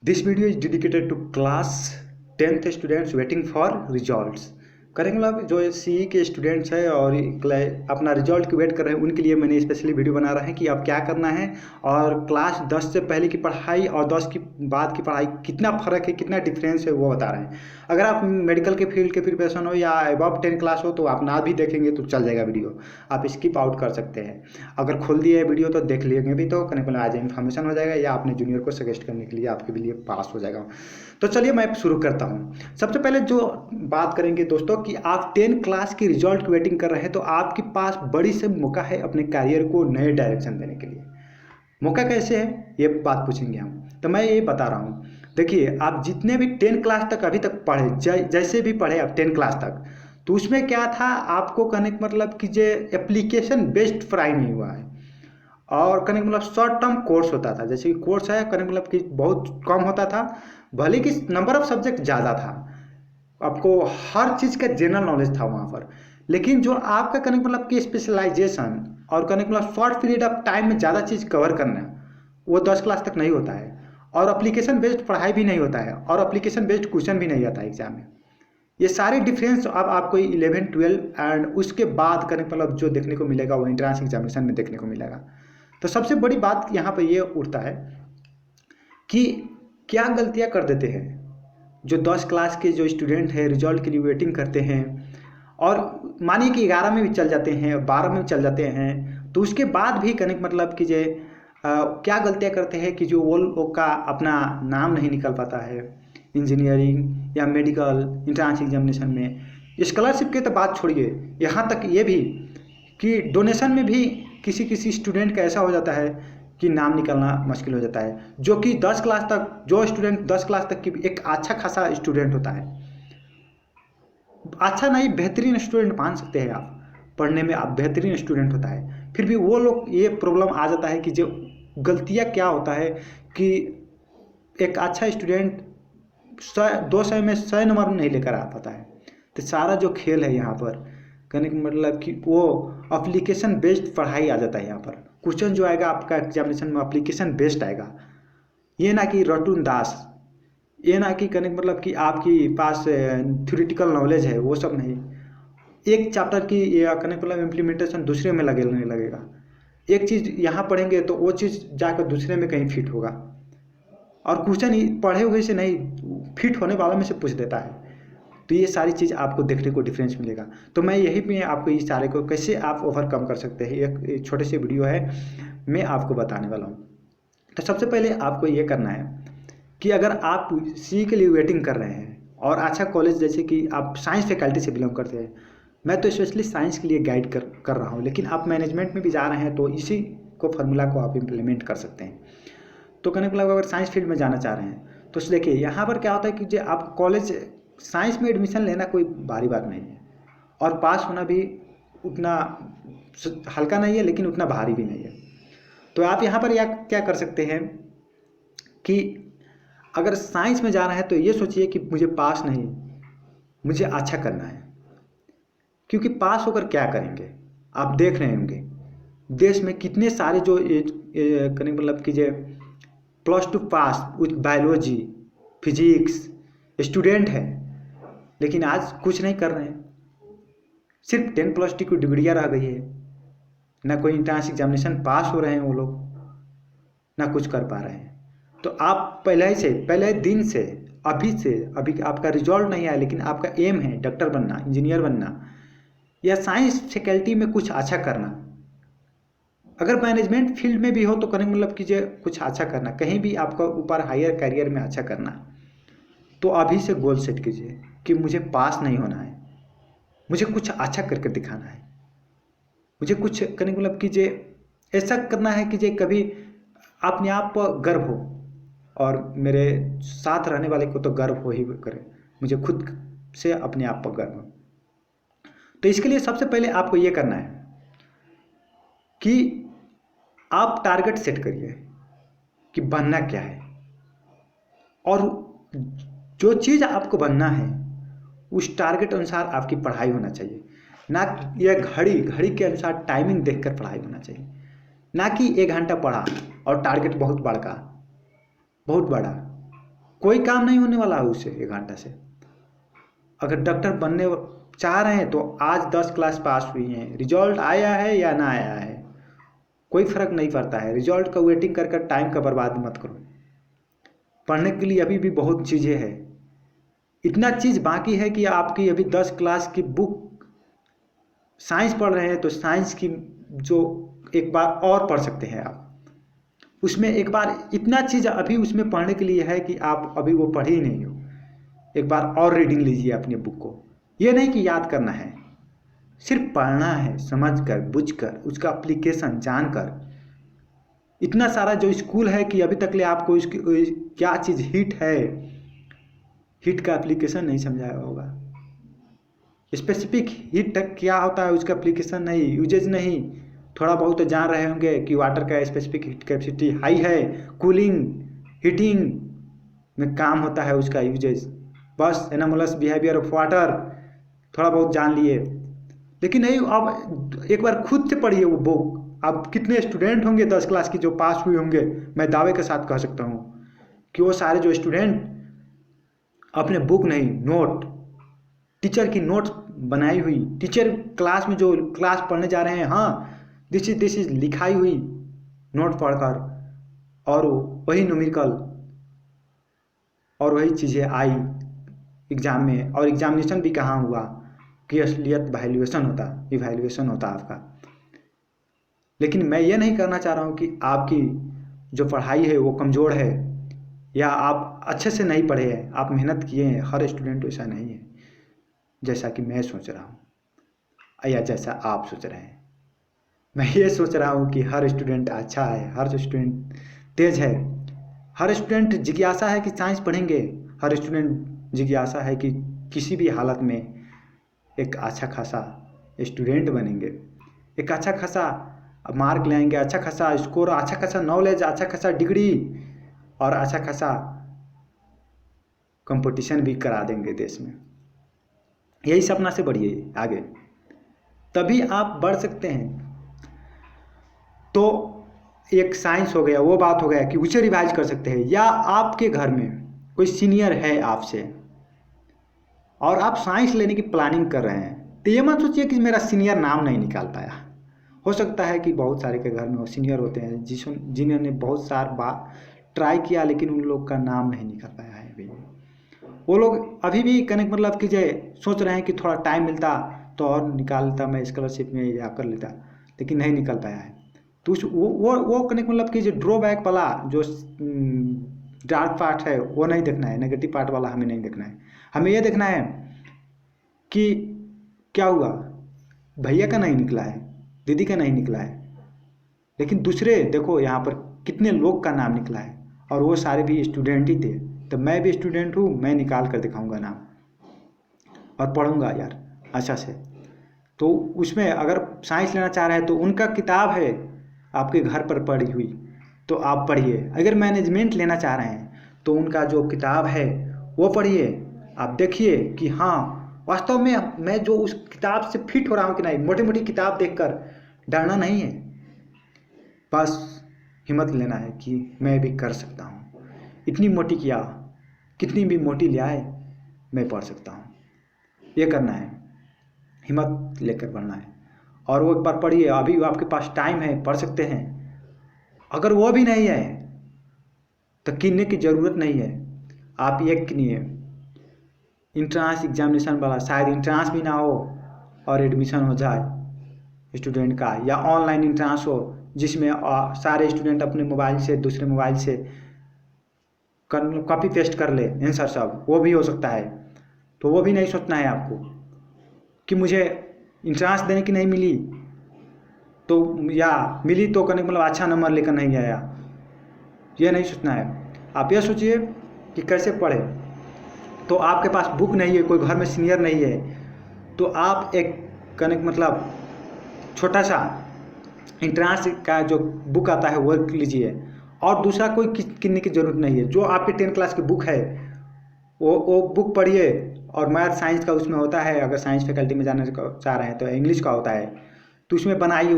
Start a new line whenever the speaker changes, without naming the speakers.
This video is dedicated to class 10th students waiting for results। करेंगे मतलब जो CE के स्टूडेंट्स हैं और अपना रिजल्ट की वेट कर रहे हैं उनके लिए मैंने स्पेशली वीडियो बना रहा है कि अब क्या करना है और क्लास 10 से पहले की पढ़ाई और 10 की बाद की पढ़ाई कितना फ़र्क है, कितना डिफरेंस है, वो बता रहे हैं। अगर आप मेडिकल के फील्ड के प्रिपरेशन हो या अबव 10 क्लास हो तो आप ना भी देखेंगे तो चल जाएगा वीडियो, आप स्किप आउट कर सकते हैं। अगर खोल दिए वीडियो तो देख लेंगे भी तो कहीं आज इन्फॉर्मेशन हो जाएगा या अपने जूनियर को सजेस्ट करने के लिए आपके लिए पास हो जाएगा। तो चलिए मैं शुरू करता हूँ। सबसे पहले जो बात करेंगे दोस्तों कि आप 10 क्लास की रिजल्ट की वेटिंग कर रहे हैं तो आपके पास बड़ी से मौका है अपने करियर को नए डायरेक्शन देने के लिए। मौका कैसे है ये बात पूछेंगे हम, तो मैं ये बता रहा हूँ। देखिए, आप जितने भी 10 क्लास तक अभी तक पढ़े, जैसे भी पढ़े आप 10 क्लास तक, तो उसमें क्या था, आपको कहने का मतलब कि जो एप्लीकेशन बेस्ड पढ़ाई नहीं हुआ है और कहने का मतलब शॉर्ट टर्म कोर्स होता था। जैसे कि कोर्स है, कहने का मतलब कि बहुत कम होता था, भले कि नंबर ऑफ सब्जेक्ट ज़्यादा था, आपको हर चीज़ का जनरल नॉलेज था वहाँ पर, लेकिन जो आपका कहने का मतलब कि स्पेशलाइजेशन और कहने का मतलब शॉर्ट पीरियड ऑफ टाइम में ज़्यादा चीज़ कवर करना, वो 10 क्लास तक नहीं होता है। और एप्लीकेशन बेस्ड पढ़ाई भी नहीं होता है और एप्लीकेशन बेस्ड क्वेश्चन भी नहीं आता है एग्जाम में। ये सारे डिफरेंस अब आपको 11 12 एंड उसके बाद करने मतलब जो देखने को मिलेगा वो एंट्रेंस एग्जामिनेशन में देखने को मिलेगा। तो सबसे बड़ी बात यहाँ पर ये उठता है कि क्या गलतियाँ कर देते हैं जो 10 क्लास के जो स्टूडेंट है रिजल्ट के लिए वेटिंग करते हैं और मानिए कि 11 में भी चल जाते हैं, 12 में भी चल जाते हैं, तो उसके बाद भी कहने का मतलब कि जो क्या गलतियाँ करते हैं कि जो वो लोग का अपना नाम नहीं निकल पाता है इंजीनियरिंग या मेडिकल इंट्रांस एग्जामिनेशन में। स्कॉलरशिप की तो बात छोड़िए, यहाँ तक ये भी कि डोनेशन में भी किसी किसी स्टूडेंट का ऐसा हो जाता है कि नाम निकलना मुश्किल हो जाता है। जो कि 10 क्लास तक जो स्टूडेंट 10 क्लास तक की एक अच्छा खासा स्टूडेंट होता है, अच्छा नहीं बेहतरीन स्टूडेंट मान सकते हैं आप, पढ़ने में आप बेहतरीन स्टूडेंट होता है, फिर भी वो लोग ये प्रॉब्लम आ जाता है कि जो गलतियाँ क्या होता है कि एक अच्छा स्टूडेंट 200 में 100 नंबर नहीं लेकर आ पाता है। तो सारा जो खेल है यहाँ पर कहने का मतलब कि वो एप्लीकेशन बेस्ड पढ़ाई आ जाता है। यहाँ पर क्वेश्चन जो आएगा आपका एग्जामिनेशन में एप्लीकेशन बेस्ड आएगा, ये ना कि रटून दास, ये ना कि कहने का मतलब कि आपकी पास थ्योरेटिकल नॉलेज है, वो सब नहीं। एक चैप्टर की या कहने का मतलब इम्प्लीमेंटेशन दूसरे में लगने लगेगा, एक चीज़ यहाँ पढ़ेंगे तो वो चीज़ जाकर दूसरे में कहीं फिट होगा और क्वेश्चन पढ़े हुए से नहीं फिट होने वाला में से पूछ देता है। तो ये सारी चीज़ आपको देखने को डिफरेंस मिलेगा। तो मैं यही पे आपको इस सारे को कैसे आप ओवरकम कर सकते हैं एक छोटे से वीडियो है, मैं आपको बताने वाला हूँ। तो सबसे पहले आपको ये करना है कि अगर आप सी के लिए वेटिंग कर रहे हैं और अच्छा कॉलेज, जैसे कि आप साइंस फैकल्टी से बिलोंग करते हैं, मैं तो स्पेशली साइंस के लिए गाइड कर रहा हूँ, लेकिन आप मैनेजमेंट में भी जा रहे हैं तो इसी को फार्मूला को आप इम्प्लीमेंट कर सकते हैं। तो कहने का मतलब अगर साइंस फील्ड में जाना चाह रहे हैं तो देखिए यहाँ पर क्या होता है कि जो आप कॉलेज साइंस में एडमिशन लेना कोई भारी बात नहीं है और पास होना भी उतना हल्का नहीं है लेकिन उतना भारी भी नहीं है। तो आप यहाँ पर या क्या कर सकते हैं कि अगर साइंस में जा रहे हैं तो ये सोचिए कि मुझे पास नहीं, मुझे अच्छा करना है। क्योंकि पास होकर क्या करेंगे, आप देख रहे होंगे देश में कितने सारे जो कहने मतलब कि जो +2 पास विथ बायोलॉजी फिजिक्स स्टूडेंट है, लेकिन आज कुछ नहीं कर रहे हैं, सिर्फ 10+2 की डिग्रियाँ रह गई है, ना कोई इंट्रांस एग्जामिनेशन पास हो रहे हैं वो लोग, ना कुछ कर पा रहे हैं। तो आप पहले दिन से अभी आपका रिजल्ट नहीं आया लेकिन आपका एम है डॉक्टर बनना, इंजीनियर बनना या साइंस फैकल्टी में कुछ अच्छा करना। अगर मैनेजमेंट फील्ड में भी हो तो करने मतलब कीजिए कुछ अच्छा करना, कहीं भी आपका ऊपर हायर करियर में अच्छा करना, तो अभी से गोल सेट कीजिए कि मुझे पास नहीं होना है, मुझे कुछ अच्छा करके दिखाना है, मुझे कुछ करने मतलब कीजिए ऐसा करना है कि जो कभी अपने आप पर गर्व हो और मेरे साथ रहने वाले को तो गर्व हो ही करे, मुझे खुद से अपने आप पर गर्व हो। तो इसके लिए सबसे पहले आपको ये करना है कि आप टारगेट सेट करिए कि बनना क्या है और जो चीज़ आपको बनना है उस टारगेट अनुसार आपकी पढ़ाई होना चाहिए। ना यह घड़ी के अनुसार टाइमिंग देखकर पढ़ाई होना चाहिए, ना कि 1 घंटा पढ़ा और टारगेट बहुत बड़ा, कोई काम नहीं होने वाला है उससे 1 घंटा से। अगर डॉक्टर बनने चाह रहे हैं तो आज 10 क्लास पास हुई हैं, रिजल्ट आया है या ना आया है कोई फर्क नहीं पड़ता है। रिजल्ट का वेटिंग कर कर टाइम का बर्बाद मत करो। पढ़ने के लिए अभी भी बहुत चीज़ें हैं। इतना चीज़ बाकी है कि आपकी अभी 10 क्लास की बुक साइंस पढ़ रहे हैं तो साइंस की जो एक बार और पढ़ सकते हैं आप। उसमें एक बार इतना चीज़ अभी उसमें पढ़ने के लिए है कि आप अभी वो पढ़े ही नहीं हो। एक बार और रीडिंग लीजिए अपने बुक को। ये नहीं कि याद करना है, सिर्फ पढ़ना है, समझ कर बुझ कर उसका एप्लीकेशन जान कर। इतना सारा जो स्कूल है कि अभी तक ले आपको इसकी क्या चीज़ हिट है, हिट का एप्लीकेशन नहीं समझाया होगा। स्पेसिफिक हिट क्या होता है उसका एप्लीकेशन नहीं, यूजेज नहीं। थोड़ा बहुत तो जान रहे होंगे कि वाटर का स्पेसिफिक हीट कैपेसिटी हाई है, कूलिंग हीटिंग में काम होता है उसका यूजेज। बस एनामोलस बिहेवियर ऑफ वाटर थोड़ा बहुत जान लिए, लेकिन नहीं। अब एक बार खुद से पढ़िए वो बुक। अब कितने स्टूडेंट होंगे 10 क्लास की जो पास हुए होंगे, मैं दावे के साथ कह सकता हूँ कि वो सारे जो स्टूडेंट अपने बुक नहीं, नोट, टीचर की नोट्स बनाई हुई, टीचर क्लास में जो क्लास पढ़ने जा रहे हैं, हाँ दिस इज लिखाई हुई नोट पढ़कर, और वही न्यूमेरिकल और वही चीज़ें आई एग्ज़ाम में। और एग्जामिनेशन भी कहाँ हुआ कि असलियत इवैल्यूएशन होता आपका। लेकिन मैं ये नहीं करना चाह रहा हूँ कि आपकी जो पढ़ाई है वो कमज़ोर है या आप अच्छे से नहीं पढ़े हैं, आप मेहनत किए हैं। हर स्टूडेंट वैसा नहीं है जैसा कि मैं सोच रहा हूँ या जैसा आप सोच रहे हैं। मैं ये सोच रहा हूँ कि हर स्टूडेंट अच्छा है, हर स्टूडेंट तेज है, हर स्टूडेंट जिज्ञासा है कि साइंस पढ़ेंगे, हर स्टूडेंट जिज्ञासा है कि किसी भी हालत में एक अच्छा खासा स्टूडेंट बनेंगे, एक अच्छा खासा मार्क लाएंगे, अच्छा खासा स्कोर, अच्छा खासा नॉलेज, अच्छा खासा डिग्री और अच्छा खासा कंपटीशन भी करा देंगे देश में। यही सपना से बढ़िए आगे, तभी आप बढ़ सकते हैं। तो एक साइंस हो गया, वो बात हो गया कि उसे रिवाइज कर सकते हैं। या आपके घर में कोई सीनियर है आपसे और आप साइंस लेने की प्लानिंग कर रहे हैं, तो ये मत सोचिए कि मेरा सीनियर नाम नहीं निकाल पाया। हो सकता है कि बहुत सारे के घर में वो सीनियर होते हैं जिन्होंने बहुत सार बार ट्राई किया लेकिन उन लोग का नाम नहीं निकल पाया है। अभी वो लोग अभी भी कनेक्ट मतलब कि सोच रहे हैं कि थोड़ा टाइम मिलता तो और निकाल लेता, मैं स्कॉलरशिप में या कर लेता, लेकिन नहीं निकल पाया है। तो उस वो कनेक्ट मतलब कि जो ड्रॉबैक वाला जो डार्क पार्ट है वो नहीं देखना है, नेगेटिव पार्ट वाला हमें नहीं देखना है। हमें ये देखना है कि क्या हुआ, भैया का नहीं निकला है, दीदी का नहीं निकला है, लेकिन दूसरे देखो यहाँ पर कितने लोग का नाम निकला है और वो सारे भी स्टूडेंट ही थे। तो मैं भी स्टूडेंट हूँ, मैं निकाल कर दिखाऊंगा नाम और पढ़ूंगा यार अच्छा से। तो उसमें अगर साइंस लेना चाह रहे हैं तो उनका किताब है आपके घर पर पड़ी हुई, तो आप पढ़िए। अगर मैनेजमेंट लेना चाह रहे हैं तो उनका जो किताब है वो पढ़िए। आप देखिए कि हाँ वास्तव में मैं जो उस किताब से फिट हो रहा हूँ कि नहीं। मोटी मोटी किताब देखकर डरना नहीं है, बस हिम्मत लेना है कि मैं भी कर सकता हूँ। इतनी मोटी किया, कितनी भी मोटी ले आए, मैं पढ़ सकता हूँ। ये करना है, हिम्मत लेकर पढ़ना है। और वो एक बार पढ़िए, अभी आपके पास टाइम है, पढ़ सकते हैं। अगर वो भी नहीं है तो किनने की ज़रूरत नहीं है, आप एक किनिए। इंट्रांस एग्जामिनेशन वाला, शायद इंट्रांस भी ना हो और एडमिशन हो जाए स्टूडेंट का, या ऑनलाइन इंट्रांस हो जिसमें सारे स्टूडेंट अपने मोबाइल से दूसरे मोबाइल से कॉपी पेस्ट कर ले आंसर सब, वो भी हो सकता है। तो वो भी नहीं सोचना है आपको कि मुझे इंट्रांस देने की नहीं मिली तो, या मिली तो करने मतलब अच्छा नंबर लेकर नहीं आया, ये नहीं सोचना है। आप ये सोचिए कि कैसे पढ़े। तो आपके पास बुक नहीं है, कोई घर में सीनियर नहीं है, तो आप एक कनेक्ट मतलब छोटा सा इंट्रांस का जो बुक आता है वो लीजिए, और दूसरा कोई किनने की ज़रूरत नहीं है। जो आपके 10 क्लास की बुक है वो बुक पढ़िए। और मैथ साइंस का उसमें होता है, अगर साइंस फैकल्टी में जाना चाह रहे हैं तो इंग्लिश का होता है, तो उसमें बनाइए।